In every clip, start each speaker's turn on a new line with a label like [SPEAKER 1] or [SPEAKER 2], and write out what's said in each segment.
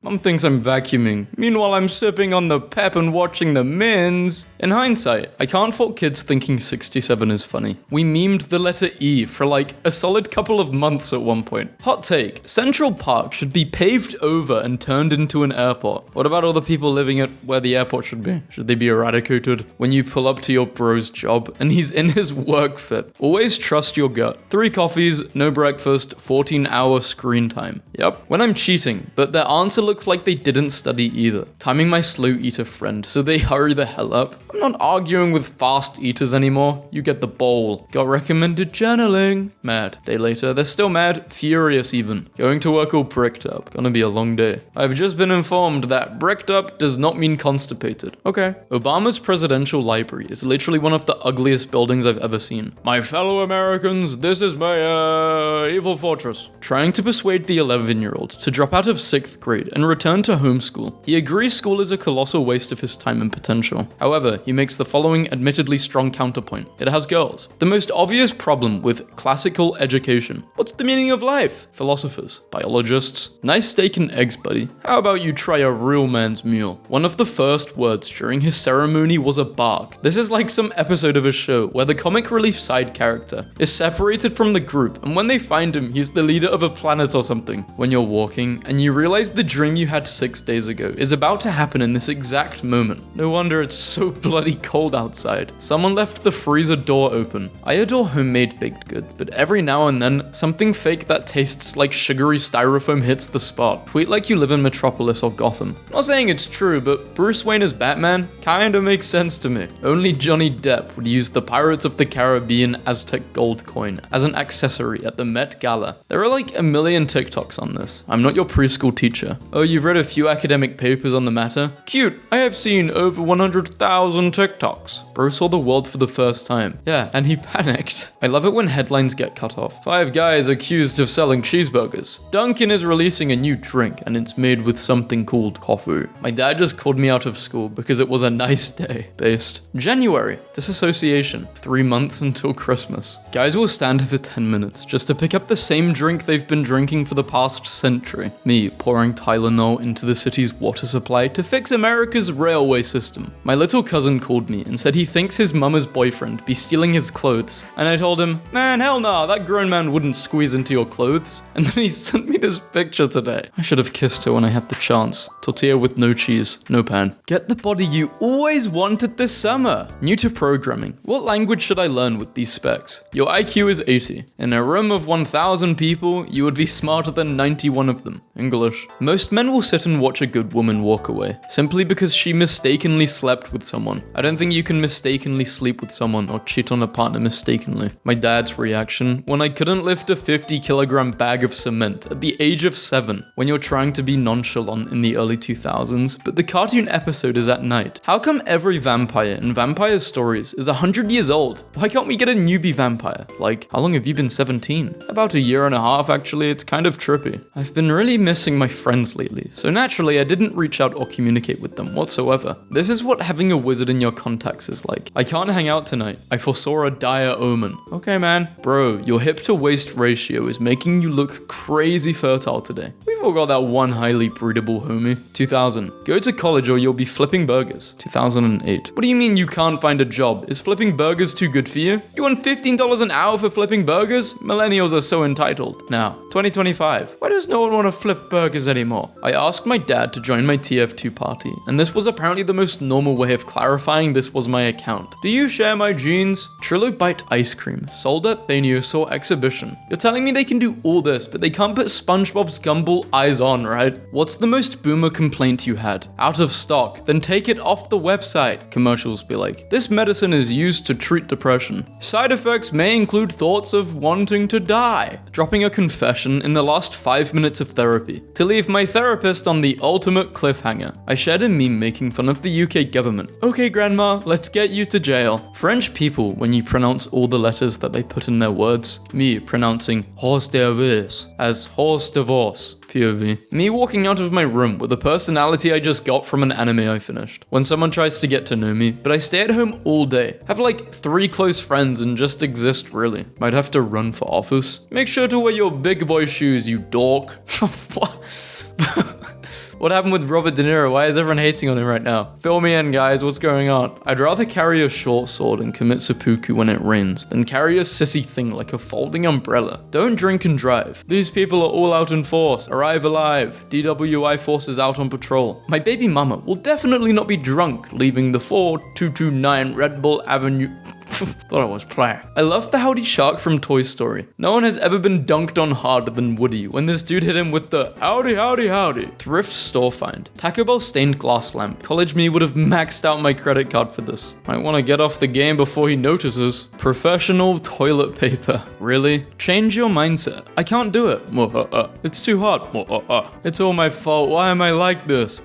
[SPEAKER 1] Mom thinks I'm vacuuming. Meanwhile, I'm sipping on the pep and watching the Mins. In hindsight, I can't fault kids thinking 67 is funny. We memed the letter E for like a solid couple of months at one point. Hot take, Central Park should be paved over and turned into an airport. What about all the people living at where the airport should be? Should they be eradicated? When you pull up to your bro's job and he's in his work fit, always trust your gut. 3 coffees, no breakfast, 14-hour screen time. Yep. When I'm cheating, but their answer looks like they didn't study either. Timing my slow eater friend so they hurry the hell up. I'm not arguing with fast eaters anymore. You get the bowl. Got recommended journaling. Mad. Day later, they're still mad, furious even. Going to work all bricked up. Gonna be a long day. I've just been informed that bricked up does not mean constipated. Okay. Obama's presidential library is literally one of the ugliest buildings I've ever seen. My fellow Americans, this is my evil fortress. Trying to persuade the 11-year-old to drop out of 6th grade and return to homeschool. He agrees school is a colossal waste of his time and potential. However, he makes the following admittedly strong counterpoint. It has girls. The most obvious problem with classical education. What's the meaning of life? Philosophers, biologists. Nice steak and eggs, buddy. How about you try a real man's meal? One of the first words during his ceremony was a bark. This is like some episode of a show where the comic relief side character is separated from the group, and when they find him, he's the leader of a planet or something. When you're walking and you realize the dream you had 6 days ago is about to happen in this exact moment. No wonder it's so bloody cold outside. Someone left the freezer door open. I adore homemade baked goods, but every now and then, something fake that tastes like sugary styrofoam hits the spot. Tweet like you live in Metropolis or Gotham. Not saying it's true, but Bruce Wayne as Batman kinda makes sense to me. Only Johnny Depp would use the Pirates of the Caribbean Aztec gold coin as an accessory at the Met Gala. There are like a million TikToks on this. I'm not your preschool teacher. Oh, you've read a few academic papers on the matter? Cute. I have seen over 100,000 TikToks. Bro saw the world for the first time. Yeah, and he panicked. I love it when headlines get cut off. 5 guys accused of selling cheeseburgers. Dunkin' is releasing a new drink and it's made with something called coffee. My dad just called me out of school because it was a nice day. Based. January. Disassociation. 3 months until Christmas. Guys will stand here for 10 minutes just to pick up the same drink they've been drinking for the past century. Me pouring Tylenol into the city's water supply to fix America's railway system. My little cousin called me and said he thinks his mama's boyfriend be stealing his clothes. And I told him, man, hell nah, that grown man wouldn't squeeze into your clothes. And then he sent me this picture today. I should have kissed her when I had the chance. Tortilla with no cheese, no pan. Get the body you always wanted this summer. New to programming. What language should I learn with these specs? Your IQ is 80. In a room of 1,000 people, you would be smarter than 91 of them. English. Most men will sit and watch a good woman walk away, simply because she mistakenly slept with someone. I don't think you can mistakenly sleep with someone or cheat on a partner mistakenly. My dad's reaction when I couldn't lift a 50-kilogram bag of cement at the age of 7, when you're trying to be nonchalant in the early 2000s, but the cartoon episode is at night. How come every vampire in vampire stories is 100 years old? Why can't we get a newbie vampire? Like, how long have you been 17? About a year and a half actually, it's kind of trippy. I've been really missing my friends lately, so naturally I didn't reach out or communicate with them whatsoever. This is what having a wizard in your contacts is like. I can't hang out tonight. I foresaw a dire omen. Okay man. Bro, your hip to waist ratio is making you look crazy fertile today. We've all got that one highly breedable homie. 2000. Go to college or you'll be flipping burgers. 2008. What do you mean you can't find a job? Is flipping burgers too good for you? You want $15 an hour for flipping burgers? Millennials are so entitled. Now, 2025. Why does no one want to flip burgers anymore? I asked my dad to join my TF2 party, and this was apparently the most normal way of clarifying this was my account. Do you share my genes? Trillo Bite ice cream, sold at Thaniosaur exhibition. You're telling me they can do all this, but they can't put SpongeBob's Gumball eyes on, right? What's the most boomer complaint you had? Out of stock, then take it off the website. Commercials be like, this medicine is used to treat depression. Side effects may include thoughts of wanting to die. Dropping a confession in the last 5 minutes of therapy. To leave my therapist on the ultimate cliffhanger. I shared a meme making fun of the UK government. Okay grandma, let's get you to jail. French people, when you pronounce all the letters that they put in their words, me pronouncing horse divorce as horse divorce. POV. Me walking out of my room with the personality I just got from an anime I finished. When someone tries to get to know me, but I stay at home all day. Have like 3 close friends and just exist really. Might have to run for office. Make sure to wear your big boy shoes, you dork. What? What happened with Robert De Niro? Why is everyone hating on him right now? Fill me in, guys. What's going on? I'd rather carry a short sword and commit seppuku when it rains than carry a sissy thing like a folding umbrella. Don't drink and drive. These people are all out in force. Arrive alive. DWI forces out on patrol. My baby mama will definitely not be drunk leaving the 4229 Red Bull Avenue. Thought I was playing. I love the Howdy Shark from Toy Story. No one has ever been dunked on harder than Woody when this dude hit him with the howdy, howdy, howdy. Thrift store find. Taco Bell stained glass lamp. College me would have maxed out my credit card for this. Might want to get off the game before he notices. Professional toilet paper. Really? Change your mindset. I can't do it. It's too hot. It's all my fault. Why am I like this?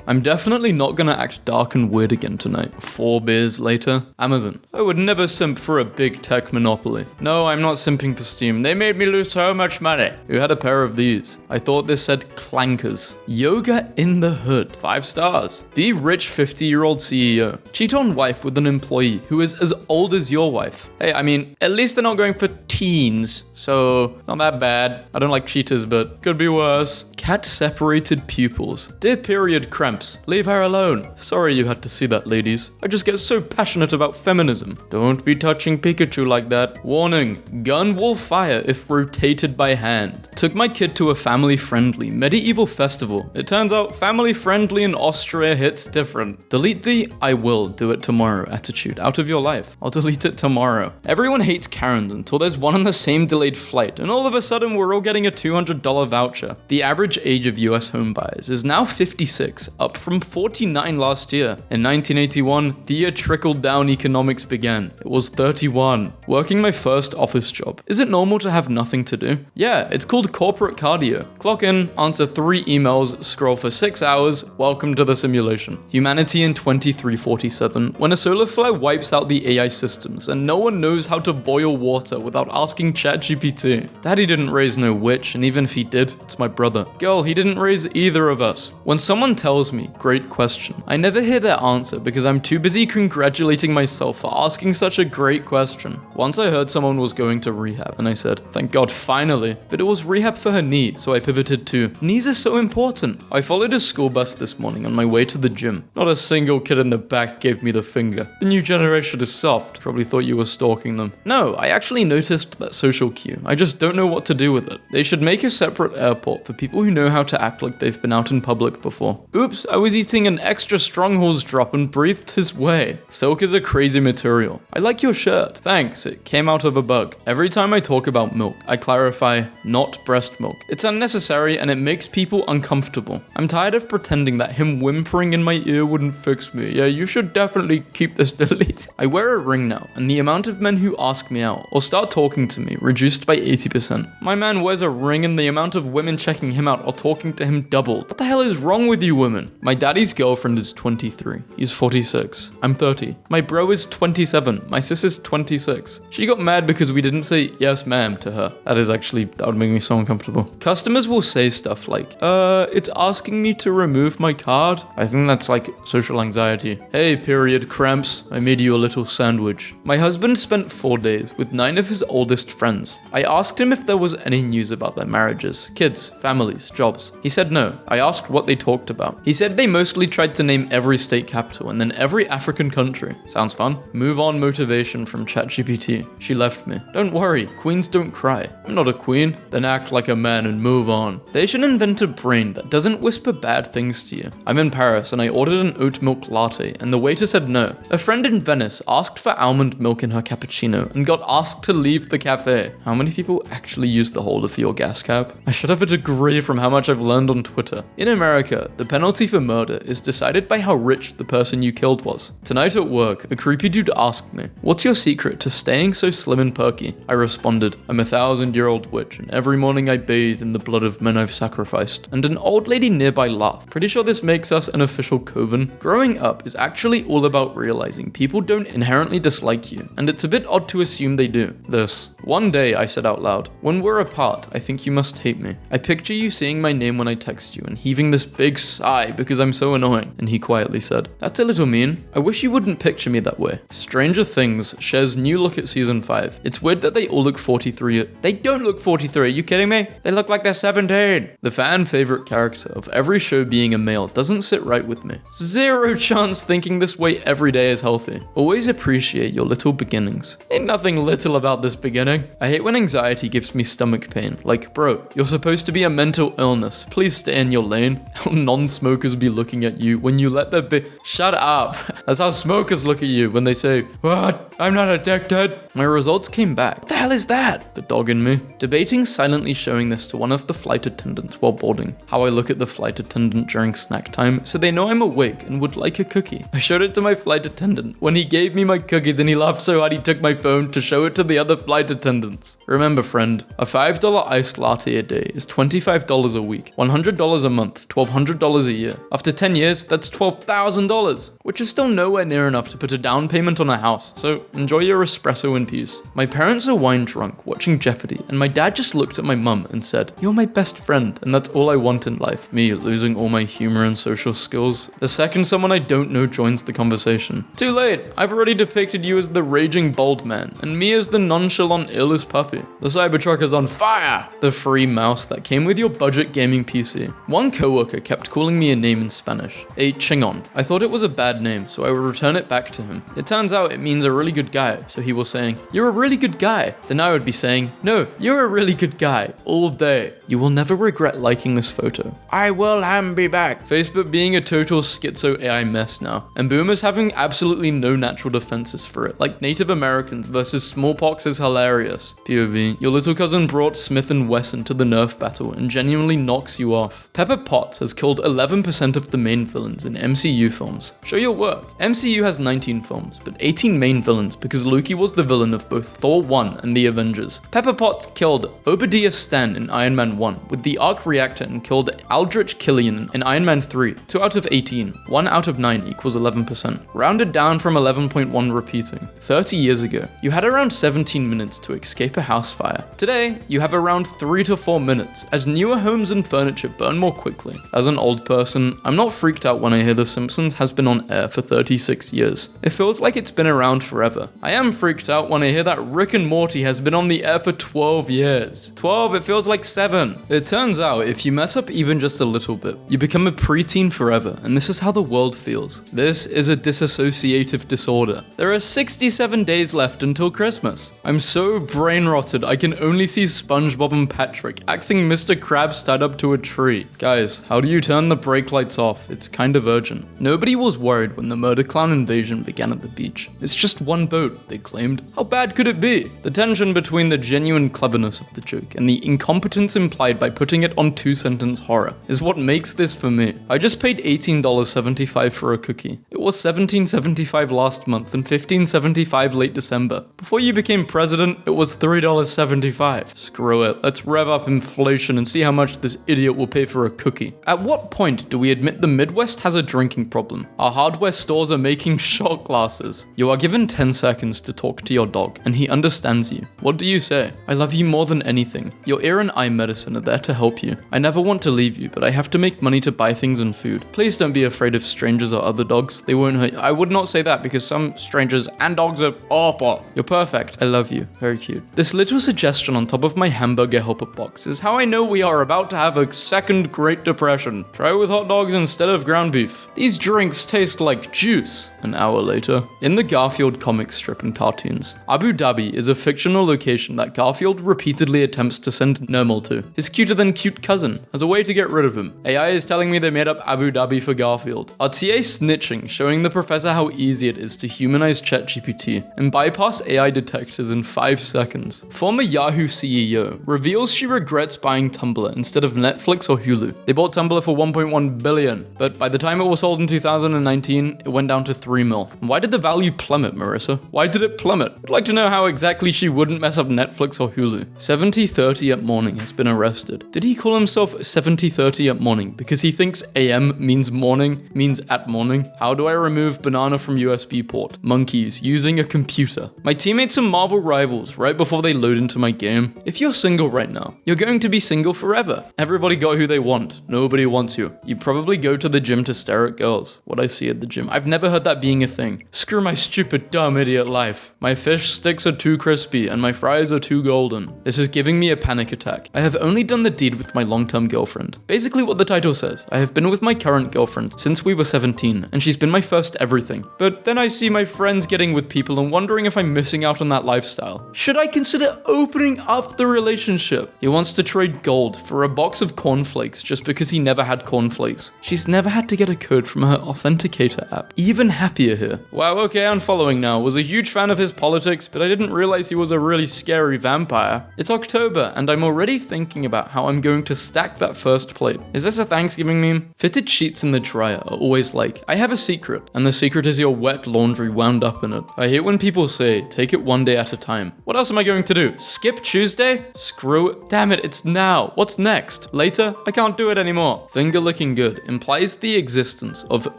[SPEAKER 1] I'm definitely not gonna act dark and weird again tonight. 4 beers later. Amazon. I would never simp for a big tech monopoly. No, I'm not simping for Steam. They made me lose so much money. Who had a pair of these? I thought this said clankers. Yoga in the hood. 5 stars. Be rich 50-year-old CEO. Cheat on wife with an employee who is as old as your wife. Hey, I mean, at least they're not going for teens, so not that bad. I don't like cheaters, but could be worse. Cat separated pupils. Dear period cramps, leave her alone. Sorry you had to see that, ladies. I just get so passionate about feminism. Don't be touching Pikachu like that. Warning, gun will fire if rotated by hand. Took my kid to a family-friendly medieval festival. It turns out family-friendly in Austria hits different. Delete the I will do it tomorrow attitude out of your life. I'll delete it tomorrow. Everyone hates Karens until there's one on the same delayed flight, and all of a sudden we're all getting a $200 voucher. The average age of US home buyers is now 56, up from 49 last year. In 1981, the year trickle-down economics began. It was 31. Working my first office job. Is it normal to have nothing to do? Yeah, it's called corporate cardio. Clock in, answer 3 emails, scroll for 6 hours, welcome to the simulation. Humanity in 2347, when a solar flare wipes out the AI systems and no one knows how to boil water without asking ChatGPT. Daddy didn't raise no witch, and even if he did, it's my brother. Girl, he didn't raise either of us. When someone tells me, great question, I never hear their answer because I'm too busy congratulating myself for asking such a great question. Once I heard someone was going to rehab, and I said, thank God, finally. But it was rehab for her knee, so I pivoted to, knees are so important. I followed a school bus this morning on my way to the gym. Not a single kid in the back gave me the finger. The new generation is soft. Probably thought you were stalking them. No, I actually noticed that social cue. I just don't know what to do with it. They should make a separate airport for people who know how to act like they've been out in public before. Oops, I was eating an extra strongholds drop and breathed his way. Silk is a crazy material. I like your shirt. Thanks, it came out of a bug. Every time I talk about milk, I clarify, not breast milk. It's unnecessary and it makes people uncomfortable. I'm tired of pretending that him whimpering in my ear wouldn't fix me. Yeah, you should definitely keep this deleted. I wear a ring now, and the amount of men who ask me out or start talking to me reduced by 80%. My man wears a ring and the amount of women checking him out or talking to him doubled. What the hell is wrong with you women? My daddy's girlfriend is 23. He's 46. I'm 30. My bro is 27. My sis is 26. She got mad because we didn't say yes ma'am to her. That would make me so uncomfortable. Customers will say stuff like, it's asking me to remove my card. I think that's like social anxiety. Hey, period cramps. I made you a little sandwich. My husband spent 4 days with 9 of his oldest friends. I asked him if there was any news about their marriages, kids, families, jobs. He said no. I asked what they talked about. He said they mostly tried to name every state capital and then every African country. Sounds fun. Move on motivation from ChatGPT. She left me. Don't worry, queens don't cry. I'm not a queen. Then act like a man and move on. They should invent a brain that doesn't whisper bad things to you. I'm in Paris and I ordered an oat milk latte and the waiter said no. A friend in Venice asked for almond milk in her cappuccino and got asked to leave the cafe. How many people actually use the holder for your gas cap? I should have a degree from how much I've learned on Twitter. In America, the penalty for murder is decided by how rich the person you killed was. Tonight at work, a creepy dude asked me, what's your secret to staying so slim and perky? I responded, I'm a 1,000-year-old witch and every morning I bathe in the blood of men I've sacrificed. And an old lady nearby laughed. Pretty sure this makes us an official coven. Growing up is actually all about realizing people don't inherently dislike you, and it's a bit odd to assume they do. The Once. One day, I said out loud, when we're apart, I think you must hate me. I picture you seeing my name when I text you and heaving this big sigh because I'm so annoying. And he quietly said, that's a little mean. I wish you wouldn't picture me that way. Stranger Things shares new look at season 5. It's weird that they all look 43. They don't look 43, are you kidding me? They look like they're 17. The fan favorite character of every show being a male doesn't sit right with me. Zero chance thinking this way every day is healthy. Always appreciate your little beginnings. Ain't nothing little about this beginning. I hate when anxiety gives me stomach pain. Like, bro, you're supposed to be a mental illness. Please stay in your lane. How non-smokers be looking at you when you let their Shut up. That's how smokers look at you when they say, what? I'm not addicted. My results came back. What the hell is that? The dog in me. Debating silently showing this to one of the flight attendants while boarding. How I look at the flight attendant during snack time so they know I'm awake and would like a cookie. I showed it to my flight attendant. When he gave me my cookies and he laughed so hard he took my phone to show it to the other flight attendants. Remember, friend, a $5 iced latte a day is $25 a week, $100 a month, $1,200 a year. After 10 years, that's $12,000, which is still nowhere near enough to put a down payment on a house. So enjoy your espresso in peace. My parents are wine drunk watching Jeopardy, and my dad just looked at my mum and said, you're my best friend, and that's all I want in life. Me losing all my humor and social skills. The second someone I don't know joins the conversation. Too late, I've already depicted you as the raging bald man, and me as the nonchalant illest puppy. The Cybertruck is on fire! The free mouse that came with your budget gaming PC. One coworker kept calling me a name in Spanish, a chingon. I thought it was a bad name, so I would return it back to him. It turns out it means a really good guy, so he was saying, you're a really good guy. Then I would be saying, no, you're a really good guy, all day. You will never regret liking this photo. I will be back. Facebook being a total schizo AI mess now, and boomers having absolutely no natural defenses for it, like Native Americans versus smallpox is hilarious. POV, your little cousin brought Smith & Wesson to the Nerf battle and genuinely knocks you off. Pepper Potts has killed 11% of the main villains in MCU films. Show your work. MCU has 19 films, but 18 main villains because Loki was the villain of both Thor 1 and the Avengers. Pepper Potts killed Obadiah Stane in Iron Man 1 with the arc reactor and killed Aldrich Killian in Iron Man 3. 2 out of 18. 1 out of 9 equals 11%. Rounded down from 11.1 repeating. 30 years ago, you had around 17 minutes to escape a house fire. Today, you have around 3 to 4 minutes, as newer homes and furniture burn more quickly. As an old person, I'm not freaked out when I hear The Simpsons has been on air for 36 years. It feels like it's been around forever. I am freaked out when I hear that Rick and Morty has been on the air for 12 years. 12, it feels like 7. It turns out, if you mess up even just a little bit, you become a preteen forever, and this is how the world feels. This is a dissociative disorder. There are 67 days left until Christmas. I'm so brain rotted, I can only see SpongeBob and Patrick axing Mr. Krabs tied up to a tree. Guys, how do you turn the brake lights off? It's kind of urgent. Nobody was worried when the murder clown invasion began at the beach. It's just one boat, they claimed. How bad could it be? The tension between the genuine cleverness of the joke and the incompetence implied by putting it on two-sentence horror is what makes this for me. I just paid $18.75 for a cookie. It was $17.75 last month and $15.75 late December. Before you became president, it was $3.75. Screw it. Let's rev up inflation and see how much this idiot will pay for a cookie. At what point do we admit the Midwest has a drinking problem? Our hardware stores are making shot glasses. You are given 10 seconds to talk to your dog, and he understands you. What do you say? I love you more than anything. Your ear and eye medicine are there to help you. I never want to leave you, but I have to make money to buy things and food. Please don't be afraid of strangers or other dogs. They won't hurt you. I would not say that because some strangers and dogs are awful. You're perfect. I love you. Very cute. This little suggestion on top of my hamburger helper box is how I know we are about to have a second Great Depression. Try it with hot dogs instead of ground beef. These drinks taste like juice. An hour later. In the Garfield comic strip and cartoons, Abu Dhabi is a fictional location that Garfield repeatedly attempts to send Nermal to. His cuter than cute cousin, as a way to get rid of him. AI is telling me they made up Abu Dhabi for Garfield. Our TA snitching, showing the professor how easy it is to humanize ChatGPT and bypass AI detectors in 5 seconds. Former Yahoo CEO reveals she regrets buying Tumblr instead of Netflix or Hulu. They bought Tumblr for $1.1 billion, but by the time it was sold in 2019, it went down to $3 million. Why did the value plummet, Marissa? Why did it plummet? I'd like to know how exactly she wouldn't mess up Netflix or Hulu. 7030 at morning has been arrested. Did he call himself 7030 at morning because he thinks AM means morning, means at morning? How do I remove banana from USB port? Monkeys using a computer. My teammates and Marvel rivals rivals right before they load into my game. If you're single right now, you're going to be single forever. Everybody got who they want. Nobody wants you. You probably go to the gym to stare at girls. What I see at the gym. I've never heard that being a thing. Screw my stupid, dumb idiot life. My fish sticks are too crispy and my fries are too golden. This is giving me a panic attack. I have only done the deed with my long-term girlfriend. Basically what the title says. I have been with my current girlfriend since we were 17, and she's been my first everything. But then I see my friends getting with people and wondering if I'm missing out on that lifestyle. Should I consider opening up the relationship? He wants to trade gold for a box of cornflakes just because he never had cornflakes. She's never had to get a code from her authenticator app. Even happier here. Wow, okay, unfollowing now. Was a huge fan of his politics, but I didn't realize he was a really scary vampire. It's October, and I'm already thinking about how I'm going to stack that first plate. Is this a Thanksgiving meme? Fitted sheets in the dryer are always like, I have a secret, and the secret is your wet laundry wound up in it. I hate when people say, take it one day at a time. What else am I going to do? Skip Tuesday? Screw it. Damn it, it's now. What's next? Later? I can't do it anymore. Finger licking good implies the existence of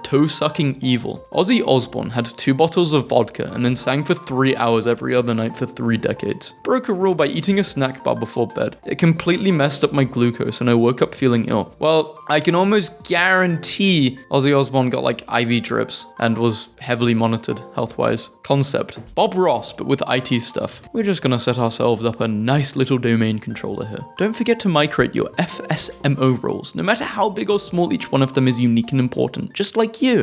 [SPEAKER 1] toe-sucking evil. Ozzy Osbourne had 2 bottles of vodka and then sang for 3 hours every other night for 3 decades. Broke a rule by eating a snack bar before bed. It completely messed up my glucose and I woke up feeling ill. Well, I can almost guarantee Ozzy Osbourne got like IV drips and was heavily monitored health-wise. Concept. Bob Ross, but with IT stuff. We're just gonna set ourselves up a nice little domain controller here. Don't forget to migrate your FSMO roles. No matter how big or small each one of them is unique and important, just like you.